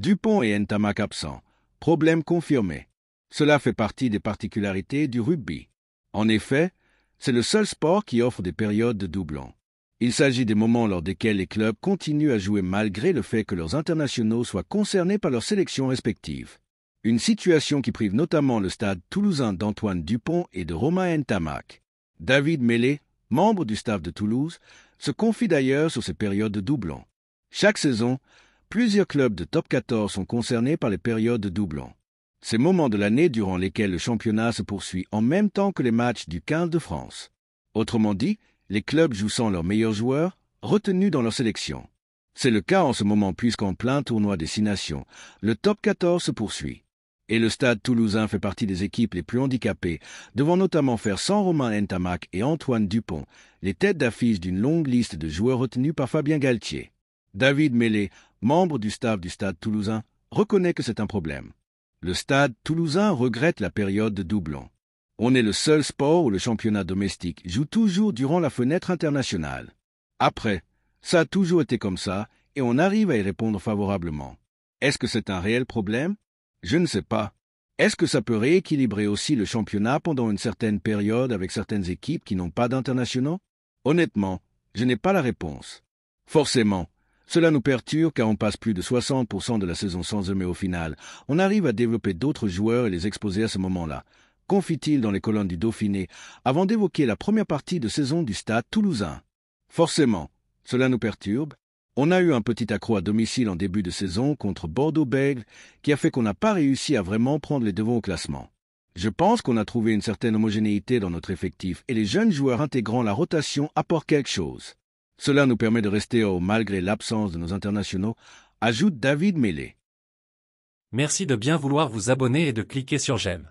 Dupont et Ntamak absents. Problème confirmé. Cela fait partie des particularités du rugby. En effet, c'est le seul sport qui offre des périodes de doublons. Il s'agit des moments lors desquels les clubs continuent à jouer malgré le fait que leurs internationaux soient concernés par leurs sélections respectives. Une situation qui prive notamment le stade toulousain d'Antoine Dupont et de Romain Ntamak. David Mêlé, membre du staff de Toulouse, se confie d'ailleurs sur ces périodes de doublons. Chaque saison, plusieurs clubs de top 14 sont concernés par les périodes de doublons. Ces moments de l'année durant lesquels le championnat se poursuit en même temps que les matchs du 15 de France. Autrement dit, les clubs jouent sans leurs meilleurs joueurs, retenus dans leur sélection. C'est le cas en ce moment puisqu'en plein tournoi Destination, le top 14 se poursuit. Et le stade toulousain fait partie des équipes les plus handicapées, devant notamment faire sans Romain Ntamak et Antoine Dupont, les têtes d'affiche d'une longue liste de joueurs retenus par Fabien Galtier. David Mêlé, membre du staff du stade toulousain, reconnaît que c'est un problème. Le stade toulousain regrette la période de doublons. On est le seul sport où le championnat domestique joue toujours durant la fenêtre internationale. Après, ça a toujours été comme ça et on arrive à y répondre favorablement. Est-ce que c'est un réel problème? Je ne sais pas. Est-ce que ça peut rééquilibrer aussi le championnat pendant une certaine période avec certaines équipes qui n'ont pas d'internationaux? Honnêtement, je n'ai pas la réponse. Forcément, cela nous perturbe car on passe plus de 60% de la saison sans eux mais au final, on arrive à développer d'autres joueurs et les exposer à ce moment-là, confie-t-il dans les colonnes du Dauphiné, avant d'évoquer la première partie de saison du stade toulousain. Forcément, cela nous perturbe. On a eu un petit accroc à domicile en début de saison contre Bordeaux-Bègles qui a fait qu'on n'a pas réussi à vraiment prendre les devants au classement. Je pense qu'on a trouvé une certaine homogénéité dans notre effectif et les jeunes joueurs intégrant la rotation apportent quelque chose. Cela nous permet de rester haut malgré l'absence de nos internationaux, ajoute David Mêlé. Merci de bien vouloir vous abonner et de cliquer sur j'aime.